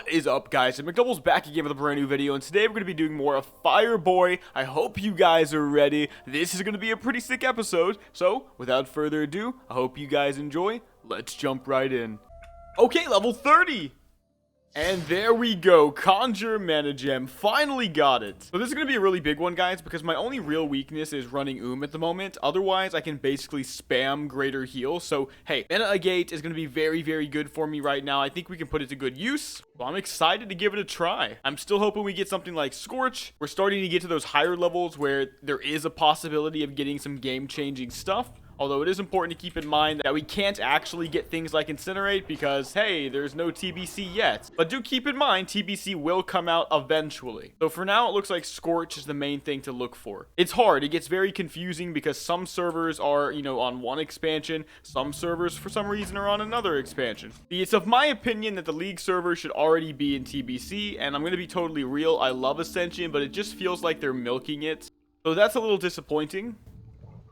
What is up, guys? Mcdoubles back again with a brand new video, and today we're going to be doing more of Fireboy. I hope you guys are ready. This is going to be a pretty sick episode, so without further ado, I hope you guys enjoy. Let's jump right in. Okay, level 30! And there we go, Conjure Mana Gem, finally got it. So this is going to be a really big one, guys, because my only real weakness is running at the moment. Otherwise, I can basically spam Greater Heal. So, hey, Mana Agate is going to be very, very good for me right now. I think we can put it to good use. So I'm excited to give it a try. I'm still hoping we get something like Scorch. We're starting to get to those higher levels where there is a possibility of getting some game-changing stuff. Although it is important to keep in mind that we can't actually get things like Incinerate because, hey, there's no TBC yet. But do keep in mind, TBC will come out eventually. So for now, it looks like Scorch is the main thing to look for. It's hard. It gets very confusing because some servers are, on one expansion. Some servers, for some reason, are on another expansion. It's of my opinion that the League server should already be in TBC. And I'm going to be totally real. I love Ascension, but it just feels like they're milking it. So that's a little disappointing.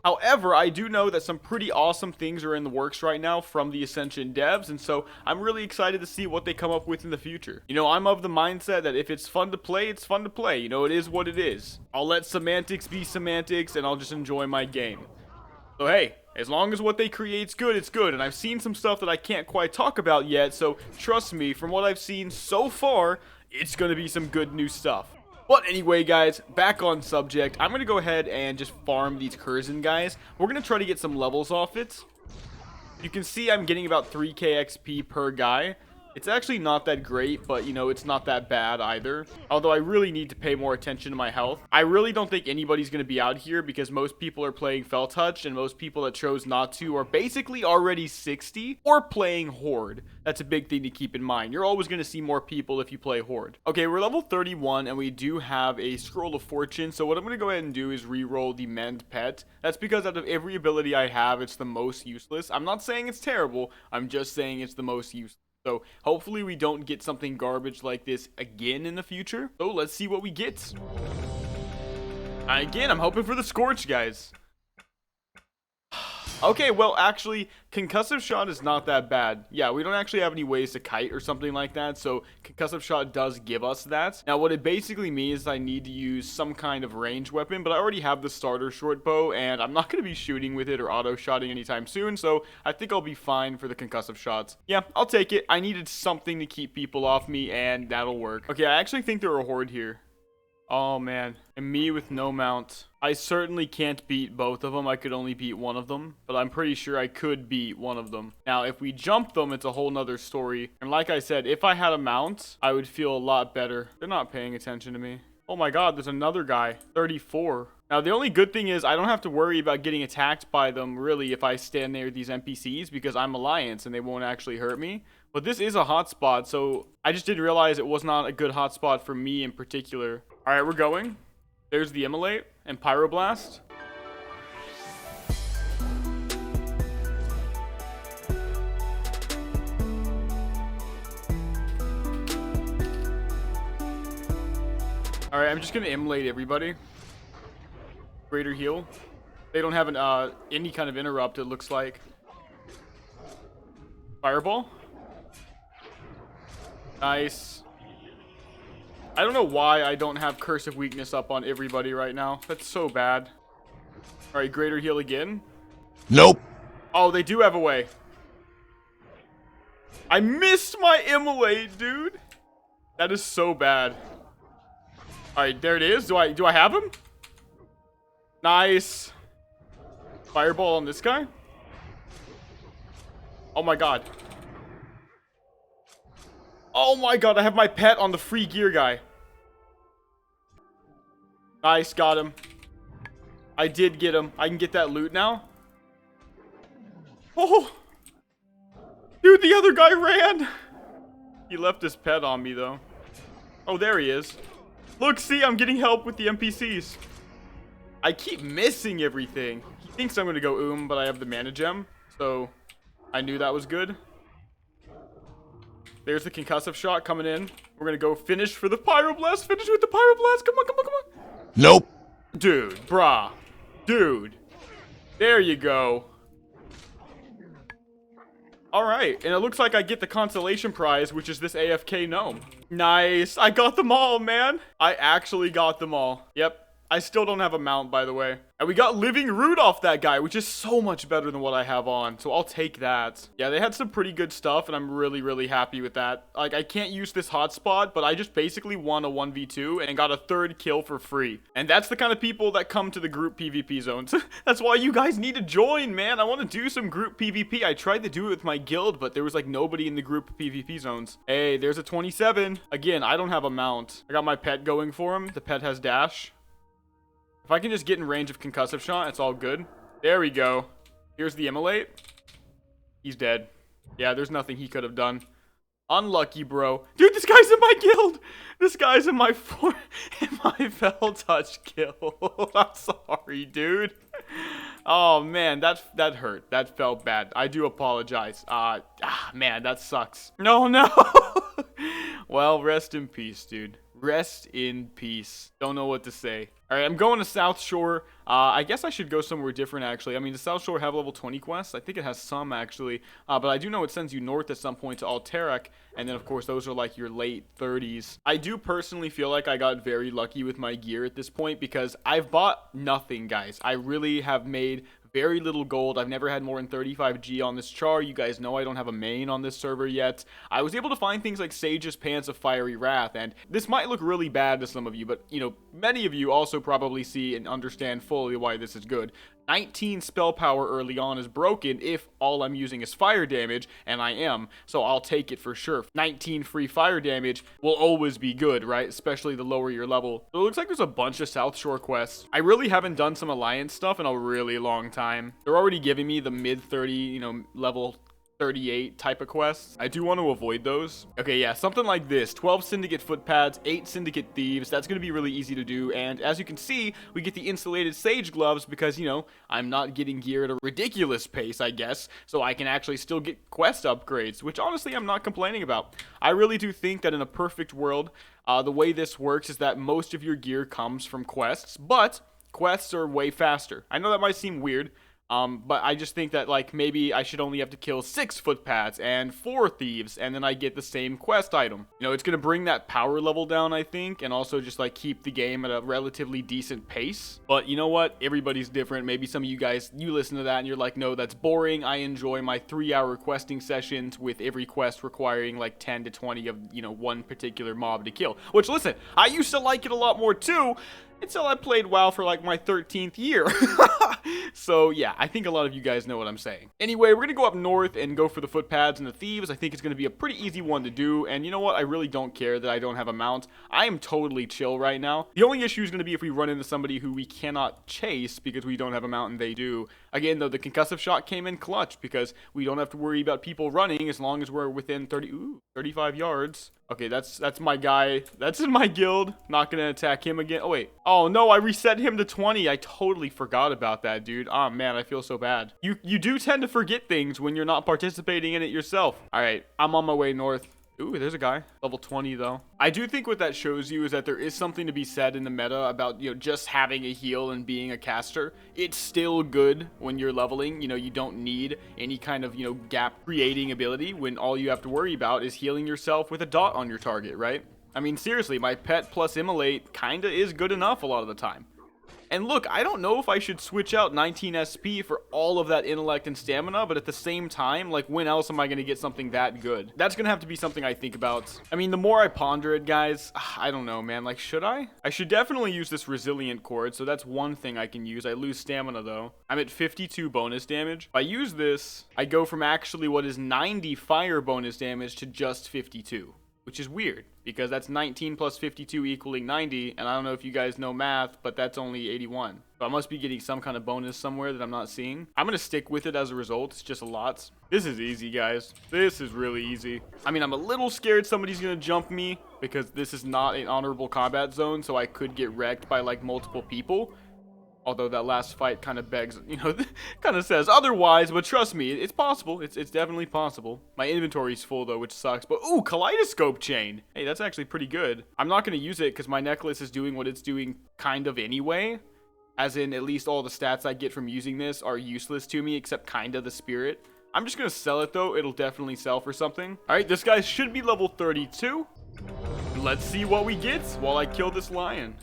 However, I do know that some pretty awesome things are in the works right now from the Ascension devs, and so I'm really excited to see what they come up with in the future. I'm of the mindset that if it's fun to play, it's fun to play. It is what it is. I'll let semantics be semantics, and I'll just enjoy my game. So hey, as long as what they create's good, it's good. And I've seen some stuff that I can't quite talk about yet, so trust me, from what I've seen so far, it's going to be some good new stuff. But anyway, guys, back on subject, I'm going to go ahead and just farm these Curzon guys. We're going to try to get some levels off it. You can see I'm getting about 3k XP per guy. It's actually not that great, but, it's not that bad either. Although I really need to pay more attention to my health. I really don't think anybody's going to be out here because most people are playing Feltouch, and most people that chose not to are basically already 60 or playing Horde. That's a big thing to keep in mind. You're always going to see more people if you play Horde. Okay, we're level 31, and we do have a Scroll of Fortune. So what I'm going to go ahead and do is re-roll the Mend Pet. That's because out of every ability I have, it's the most useless. I'm not saying it's terrible. I'm just saying it's the most useless. So hopefully we don't get something garbage like this again in the future. So let's see what we get. Again, I'm hoping for the Scorch, guys. Okay, well, actually, Concussive Shot is not that bad. Yeah, we don't actually have any ways to kite or something like that, so Concussive Shot does give us that. Now, what it basically means is I need to use some kind of range weapon, but I already have the starter short bow, and I'm not going to be shooting with it or auto-shotting anytime soon, so I think I'll be fine for the Concussive Shots. Yeah, I'll take it. I needed something to keep people off me, and that'll work. Okay, I actually think there are a horde here. Oh, man. And me with no mount. I certainly can't beat both of them. I could only beat one of them. But I'm pretty sure I could beat one of them. Now, if we jump them, it's a whole nother story. And like I said, if I had a mount, I would feel a lot better. They're not paying attention to me. Oh my god, there's another guy. 34. Now, the only good thing is I don't have to worry about getting attacked by them, really, if I stand there with these NPCs, because I'm Alliance and they won't actually hurt me. But this is a hotspot, so I just didn't realize it was not a good hotspot for me in particular. Alright, we're going. There's the immolate and pyroblast. Alright, I'm just gonna immolate everybody. Greater heal. They don't have an any kind of interrupt, it looks like. Fireball. Nice. I don't know why I don't have Curse of Weakness up on everybody right now. That's so bad. Alright, greater heal again. Nope. Oh, they do have a way. I missed my immolate, dude. That is so bad. Alright, there it is. Do I have him? Nice. Fireball on this guy. Oh my god. Oh my god, I have my pet on the free gear guy. Nice, got him. I did get him. I can get that loot now. Oh! Dude, the other guy ran! He left his pet on me, though. Oh, there he is. Look, see, I'm getting help with the NPCs. I keep missing everything. He thinks I'm gonna go but I have the mana gem. So, I knew that was good. There's the concussive shot coming in. We're gonna go finish for the pyroblast. Finish with the pyroblast. Come on, come on, come on. Nope. Dude, brah. Dude. There you go. All right, and it looks like I get the consolation prize, which is this AFK gnome. Nice. I got them all, man. I actually got them all. Yep. I still don't have a mount, by the way. And we got Living Root off that guy, which is so much better than what I have on. So I'll take that. Yeah, they had some pretty good stuff, and I'm really, really happy with that. Like, I can't use this hotspot, but I just basically won a 1v2 and got a 3rd kill for free. And that's the kind of people that come to the group PvP zones. That's why you guys need to join, man. I want to do some group PvP. I tried to do it with my guild, but there was like nobody in the group PvP zones. Hey, there's a 27. Again, I don't have a mount. I got my pet going for him. The pet has dash. If I can just get in range of concussive shot, it's all good. There we go. Here's the immolate. He's dead. Yeah, there's nothing he could have done. Unlucky, bro. Dude, this guy's in my guild. This guy's in my fell touch kill. I'm sorry, dude. Oh, man, that hurt. That felt bad. I do apologize. Man, that sucks. No. Well, rest in peace, dude. Rest in peace. Don't know what to say. All right, I'm going to South Shore. I guess I should go somewhere different, actually. I mean, does South Shore have level 20 quests? I think it has some, actually. But I do know it sends you north at some point to Alterac. And then, of course, those are like your late 30s. I do personally feel like I got very lucky with my gear at this point because I've bought nothing, guys. I really have made very little gold. I've never had more than 35G on this char. You guys know I don't have a main on this server yet. I was able to find things like Sage's Pants of Fiery Wrath, and this might look really bad to some of you, but, you know, many of you also probably see and understand fully why this is good. 19 spell power early on is broken if all I'm using is fire damage, and I am, so I'll take it for sure. 19 free fire damage will always be good, right? Especially the lower your level. So it looks like there's a bunch of South Shore quests. I really haven't done some Alliance stuff in a really long time. They're already giving me the mid 30, you know, level 38 type of quests. I do want to avoid those. Okay, yeah, something like this. 12 Syndicate Footpads, 8 Syndicate Thieves. That's going to be really easy to do. And as you can see, we get the insulated Sage Gloves because, you know, I'm not getting gear at a ridiculous pace, I guess. So I can actually still get quest upgrades, which honestly I'm not complaining about. I really do think that in a perfect world, the way this works is that most of your gear comes from quests, but quests are way faster. I know that might seem weird. But I just think that, like, maybe I should only have to kill 6 footpads and 4 thieves, and then I get the same quest item. You know, it's gonna bring that power level down, I think, and also just, like, keep the game at a relatively decent pace. But you know what? Everybody's different. Maybe some of you guys, you listen to that and you're like, no, that's boring. I enjoy my 3-hour questing sessions with every quest requiring, like, 10 to 20 of, you know, one particular mob to kill. Which, listen, I used to like it a lot more, too, until I played WoW for like my 13th year. So yeah, I think a lot of you guys know what I'm saying. Anyway, we're gonna go up north and go for the footpads and the thieves. I think it's gonna be a pretty easy one to do. And you know what? I really don't care that I don't have a mount. I am totally chill right now. The only issue is gonna be if we run into somebody who we cannot chase because we don't have a mount and they do. Again, though, the concussive shot came in clutch because we don't have to worry about people running as long as we're within 35 yards. Okay, that's my guy. That's in my guild. Not gonna attack him again. Oh, wait. Oh, no, I reset him to 20. I totally forgot about that, dude. Oh, man, I feel so bad. You do tend to forget things when you're not participating in it yourself. All right, I'm on my way north. Ooh, there's a guy. Level 20, though. I do think what that shows you is that there is something to be said in the meta about, you know, just having a heal and being a caster. It's still good when you're leveling. You know, you don't need any kind of, you know, gap creating ability when all you have to worry about is healing yourself with a dot on your target, right? I mean, seriously, my pet plus immolate kinda is good enough a lot of the time. And look, I don't know if I should switch out 19 SP for all of that intellect and stamina, but at the same time, like, when else am I going to get something that good? That's going to have to be something I think about. I mean, the more I ponder it, guys, I don't know, man. Like, should I? I should definitely use this resilient cord, so that's one thing I can use. I lose stamina, though. I'm at 52 bonus damage. If I use this, I go from actually what is 90 fire bonus damage to just 52. Which is weird, because that's 19 plus 52 equaling 90, and I don't know if you guys know math, but that's only 81. So I must be getting some kind of bonus somewhere that I'm not seeing. I'm going to stick with it as a result. It's just a lot. This is easy, guys. This is really easy. I mean, I'm a little scared somebody's going to jump me, because this is not an honorable combat zone, so I could get wrecked by, like, multiple people. Although that last fight kind of begs, you know, kind of says otherwise, but trust me, it's possible. It's definitely possible. My inventory's full, though, which sucks. But, ooh, Kaleidoscope Chain. Hey, that's actually pretty good. I'm not going to use it because my necklace is doing what it's doing kind of anyway. As in, at least all the stats I get from using this are useless to me, except kind of the spirit. I'm just gonna sell it though. It'll definitely sell for something. All right, this guy should be level 32. Let's see what we get while I kill this lion.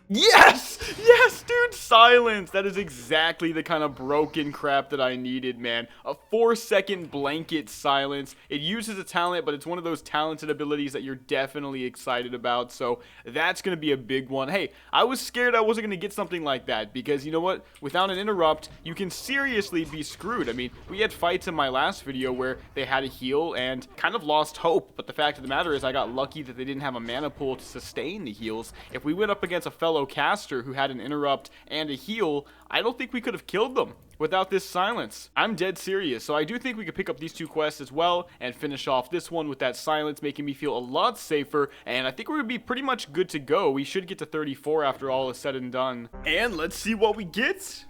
Yes! Yes, dude! Silence! That is exactly the kind of broken crap that I needed, man. A 4-second blanket silence. It uses a talent, but it's one of those talented abilities that you're definitely excited about, so that's going to be a big one. Hey, I was scared I wasn't going to get something like that, because you know what? Without an interrupt, you can seriously be screwed. I mean, we had fights in my last video where they had a heal and kind of lost hope, but the fact of the matter is I got lucky that they didn't have a mana pool to sustain the heals. If we went up against a fellow caster who had an interrupt and a heal, I don't think we could have killed them without this silence. I'm dead serious, so I do think we could pick up these 2 quests as well and finish off this one with that silence, making me feel a lot safer, and I think we're gonna be pretty much good to go. We should get to 34 after all is said and done. And let's see what we get.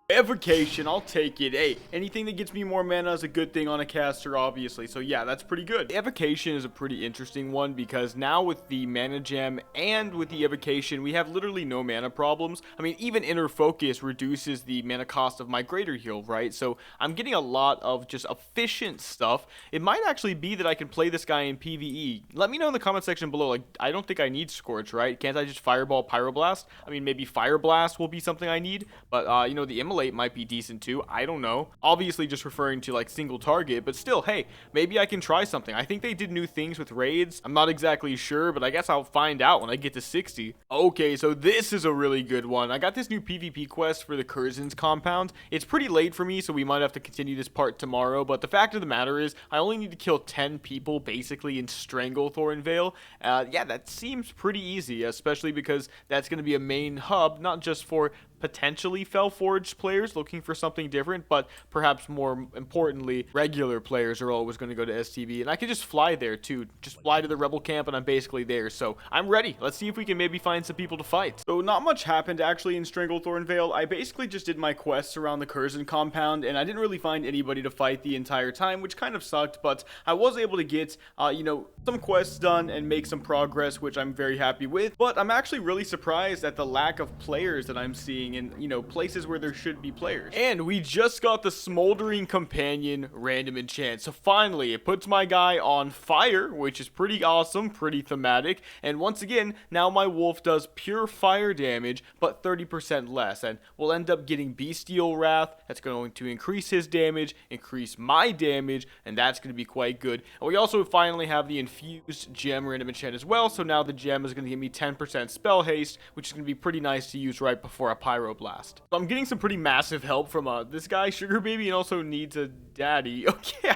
Evocation, I'll take it. Hey, anything that gets me more mana is a good thing on a caster, obviously. So yeah, that's pretty good. Evocation is a pretty interesting one because now with the mana gem and with the evocation, we have literally no mana problems. I mean, even inner focus reduces the mana cost of my greater heal, right? So I'm getting a lot of just efficient stuff. It might actually be that I can play this guy in PvE. Let me know in the comment section below. Like, I don't think I need Scorch, right? Can't I just fireball pyroblast? I mean, maybe fireblast will be something I need, but you know, the immolate might be decent too. I don't know. Obviously just referring to like single target, but still, hey, maybe I can try something. I think they did new things with raids. I'm not exactly sure, but I guess I'll find out when I get to 60. Okay, so this is a really good one. I got this new PvP quest for the Curzon's compound. It's pretty late for me, so we might have to continue this part tomorrow, but the fact of the matter is I only need to kill 10 people basically in Strangle Thornvale. Yeah, that seems pretty easy, especially because that's going to be a main hub, not just for potentially Fellforged players looking for something different, but perhaps more importantly, regular players are always going to go to STB, and I can just fly there too. Just fly to the rebel camp and I'm basically there, so I'm ready. Let's see if we can maybe find some people to fight. So not much happened actually in Strangle Thornvale. I basically just did my quests around the Curzon compound, and I didn't really find anybody to fight the entire time, which kind of sucked, but I was able to get, you know, some quests done and make some progress, which I'm very happy with, but I'm actually really surprised at the lack of players that I'm seeing in, you know, places where there should be players. And we just got the Smoldering Companion random enchant. So finally, it puts my guy on fire, which is pretty awesome, pretty thematic. And once again, now my wolf does pure fire damage, but 30% less. And we'll end up getting Bestial Wrath. That's going to increase his damage, increase my damage, and that's going to be quite good. And we also finally have the Infused Gem random enchant as well. So now the gem is going to give me 10% spell haste, which is going to be pretty nice to use right before a pyroblast. So I'm getting some pretty massive help from this guy, Sugar Baby, and also needs a daddy. Okay,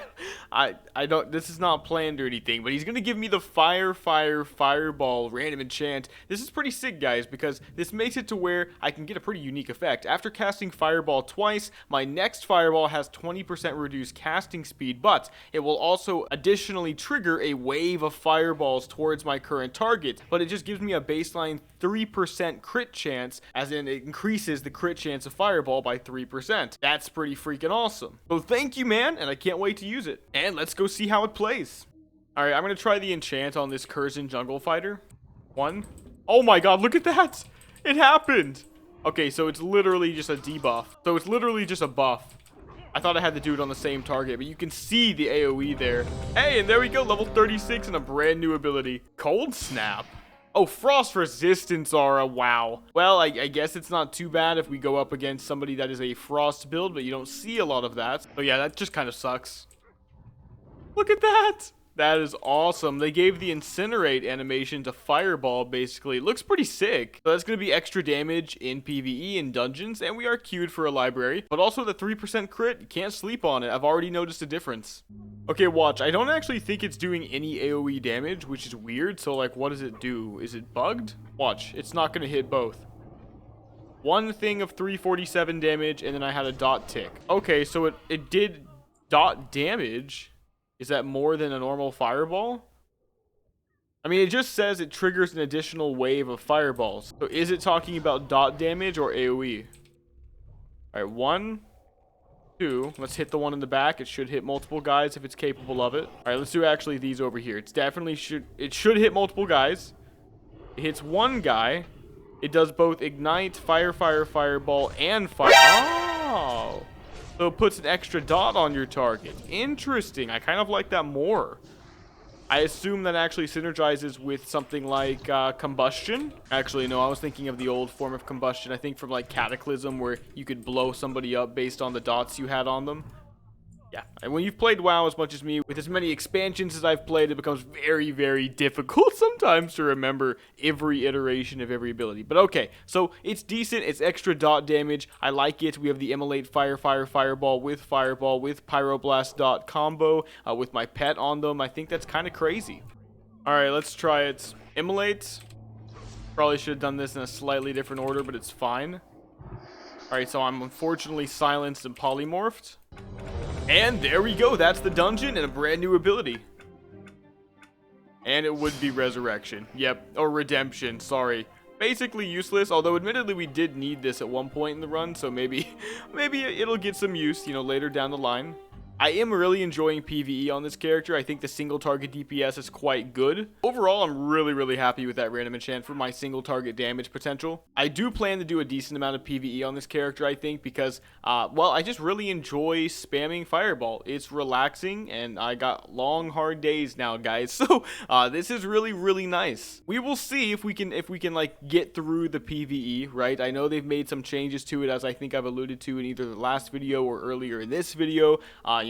I don't, this is not planned or anything, but he's gonna give me the fireball random enchant. This is pretty sick, guys, because this makes it to where I can get a pretty unique effect. After casting fireball twice, my next fireball has 20% reduced casting speed, but it will also additionally trigger a wave of fireballs towards my current target, but it just gives me a baseline 3% crit chance, as in it increases the crit chance of fireball by 3%. That's pretty freaking awesome. So thank you, man, and I can't wait to use it. And let's go see how it plays. Alright, I'm gonna try the enchant on this Curzon jungle fighter. One. Oh my god, look at that! It happened! Okay, so it's literally just a debuff. So it's literally just a buff. I thought I had to do it on the same target, but you can see the AoE there. Hey, and there we go, level 36 and a brand new ability. Cold Snap. Oh, Frost Resistance Aura, wow. Well, I guess it's not too bad if we go up against somebody that is a Frost build, but you don't see a lot of that. So yeah, that just kind of sucks. Look at that! That is awesome. They gave the Incinerate animation to Fireball, basically. It looks pretty sick. So that's going to be extra damage in PvE and dungeons, and we are queued for a library. But also the 3% crit, you can't sleep on it. I've already noticed a difference. Okay, watch. I don't actually think it's doing any AoE damage, which is weird. So, like, what does it do? Is it bugged? Watch. It's not going to hit both. One thing of 347 damage, and then I had a dot tick. Okay, so it did dot damage. Is that more than a normal fireball? I mean, it just says it triggers an additional wave of fireballs. So is it talking about dot damage or AoE? All right, 1, 2. Let's hit the one in the back. It should hit multiple guys if it's capable of it. All right, let's do actually these over here. It's definitely it should hit multiple guys. It hits one guy. It does both ignite, fireball, and fire. Oh. So it puts an extra dot on your target. Interesting. I kind of like that more. I assume that actually synergizes with something like combustion. Actually, no, I was thinking of the old form of combustion. I think from like Cataclysm, where you could blow somebody up based on the dots you had on them. Yeah, and when you've played WoW as much as me, with as many expansions as I've played, it becomes very, very difficult sometimes to remember every iteration of every ability. But okay, so it's decent, it's extra dot damage, I like it. We have the immolate Fireball with pyroblast dot combo with my pet on them. I think that's kind of crazy. Alright, let's try it. Immolate. Probably should have done this in a slightly different order, but it's fine. Alright, so I'm unfortunately silenced and polymorphed. And there we go, that's the dungeon and a brand new ability. And it would be Resurrection. Yep, or Redemption, sorry. Basically useless, although admittedly we did need this at one point in the run, so maybe it'll get some use, you know, later down the line. I am really enjoying PvE on this character. I think the single target DPS is quite good. Overall, I'm really happy with that random enchant for my single target damage potential. I do plan to do a decent amount of PvE on this character, I think, because, well, I just really enjoy spamming Fireball. It's relaxing, and I got long, hard days now, guys. So, this is really nice. We will see if we can like get through the PvE, right? I know they've made some changes to it, as I think I've alluded to in either the last video or earlier in this video.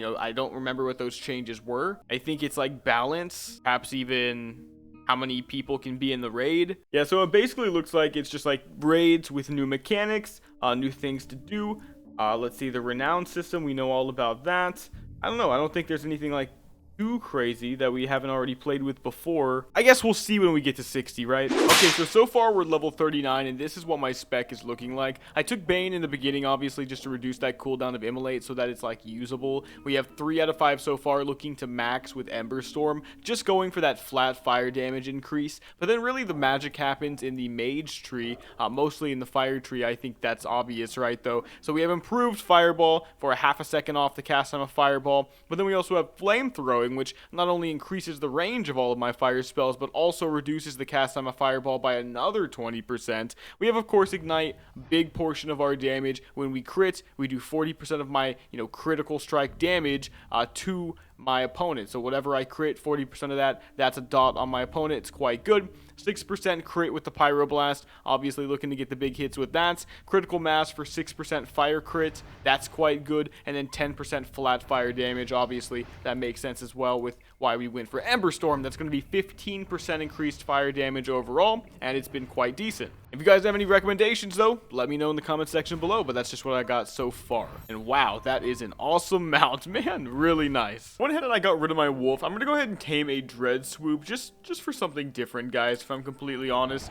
You know, I don't remember what those changes were. I think it's like balance, perhaps even how many people can be in the raid. Yeah, so it basically looks like it's just like raids with new mechanics, new things to do. Let's see, the renown system, we know all about that. I don't know, I don't think there's anything like too crazy that we haven't already played with before. I guess we'll see when we get to 60, right? Okay, so far we're level 39, and this is what my spec is looking like. I took Bane in the beginning, obviously, just to reduce that cooldown of Immolate so that it's, like, usable. We have 3 out of 5 so far, looking to max with Ember Storm, just going for that flat fire damage increase. But then really the magic happens in the Mage tree, mostly in the Fire tree. I think that's obvious, right, though? So we have improved Fireball for a half a second off the cast time of Fireball, but then we also have Flamethrowing, which not only increases the range of all of my fire spells, but also reduces the cast time of Fireball by another 20%. We have, of course, Ignite, big portion of our damage. When we crit, we do 40% of my, you know, critical strike damage to my opponent. So whatever I crit, 40% of that, that's a dot on my opponent. It's quite good. 6% crit with the pyroblast, obviously looking to get the big hits with that. Critical mass for 6% fire crit, that's quite good. And then 10% flat fire damage, obviously that makes sense as well with why we went for Ember Storm. That's going to be 15% increased fire damage overall, and it's been quite decent. If you guys have any recommendations though, let me know in the comment section below, but that's just what I got so far. And wow, that is an awesome mount, man, really nice. Went ahead and I got rid of my wolf. I'm gonna go ahead and tame a dread swoop just for something different, guys, if I'm completely honest.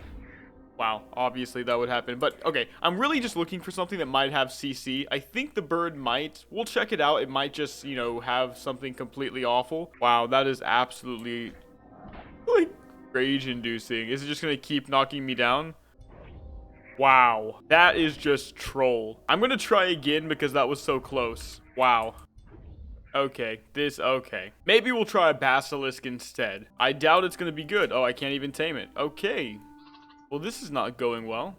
Wow, obviously that would happen, but okay, I'm really just looking for something that might have CC. I think the bird might. We'll check it out. It might just, you know, have something completely awful. Wow, that is absolutely, like, rage-inducing. Is it just gonna keep knocking me down? Wow, that is just troll. I'm gonna try again because that was so close. Wow. Okay, okay. Maybe we'll try a basilisk instead. I doubt it's gonna be good. Oh, I can't even tame it. Okay. Well, this is not going well.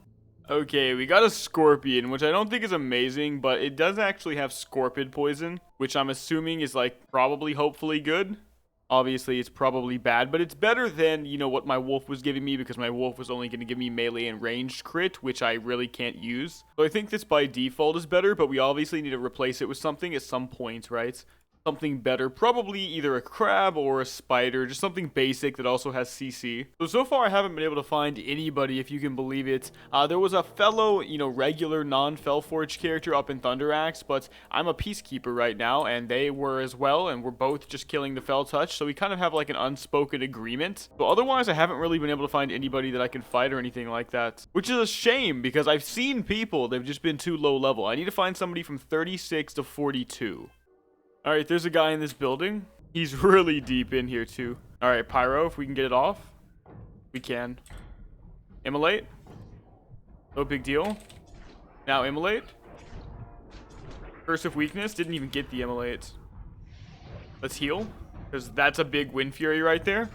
Okay, we got a scorpion, which I don't think is amazing, but it does actually have scorpid poison, which I'm assuming is, like, probably hopefully good. Obviously, it's probably bad, but it's better than, you know, what my wolf was giving me, because my wolf was only going to give me melee and ranged crit, which I really can't use. So I think this by default is better, but we obviously need to replace it with something at some point, right? Something better, probably either a crab or a spider, just something basic that also has CC. So far I haven't been able to find anybody, if you can believe it. There was a fellow, you know, regular non-Felforge character up in Thunderaxe, but I'm a peacekeeper right now, and they were as well, and we're both just killing the Fel Touch, so we kind of have like an unspoken agreement. But otherwise, I haven't really been able to find anybody that I can fight or anything like that, which is a shame, because I've seen people, they've just been too low level. I need to find somebody from 36 to 42. Alright, there's a guy in this building. He's really deep in here, too. Alright, Pyro, if we can get it off. We can. Immolate. No big deal. Now Immolate. Curse of Weakness. Didn't even get the Immolate. Let's heal, because that's a big Wind Fury right there.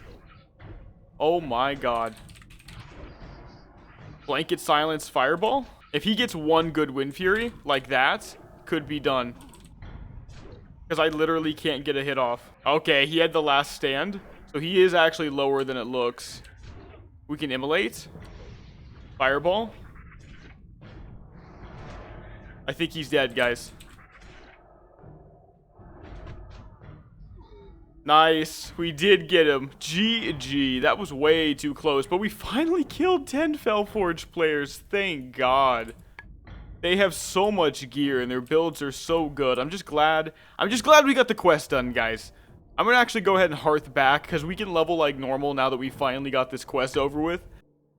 Oh my god. Blanket Silence Fireball. If he gets one good Wind Fury, like that, could be done. Because I literally can't get a hit off. Okay, he had the last stand. So he is actually lower than it looks. We can immolate. Fireball. I think he's dead, guys. Nice. We did get him. GG. That was way too close. But we finally killed 10 Felforge players. Thank God. They have so much gear and their builds are so good. I'm just glad we got the quest done, guys. I'm gonna actually go ahead and hearth back because we can level like normal now that we finally got this quest over with.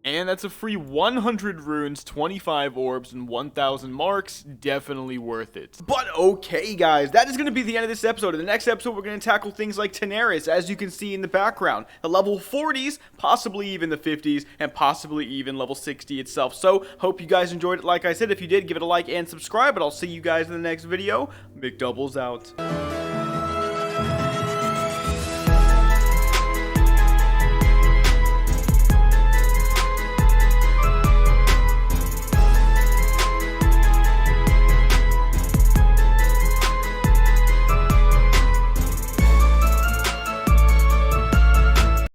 And that's a free 100 runes, 25 orbs, and 1,000 marks. Definitely worth it. But okay, guys, that is going to be the end of this episode. In the next episode, we're going to tackle things like Tenaris, as you can see in the background. The level 40s, possibly even the 50s, and possibly even level 60 itself. So, hope you guys enjoyed it. Like I said, if you did, give it a like and subscribe, and I'll see you guys in the next video. Mcdoubles out.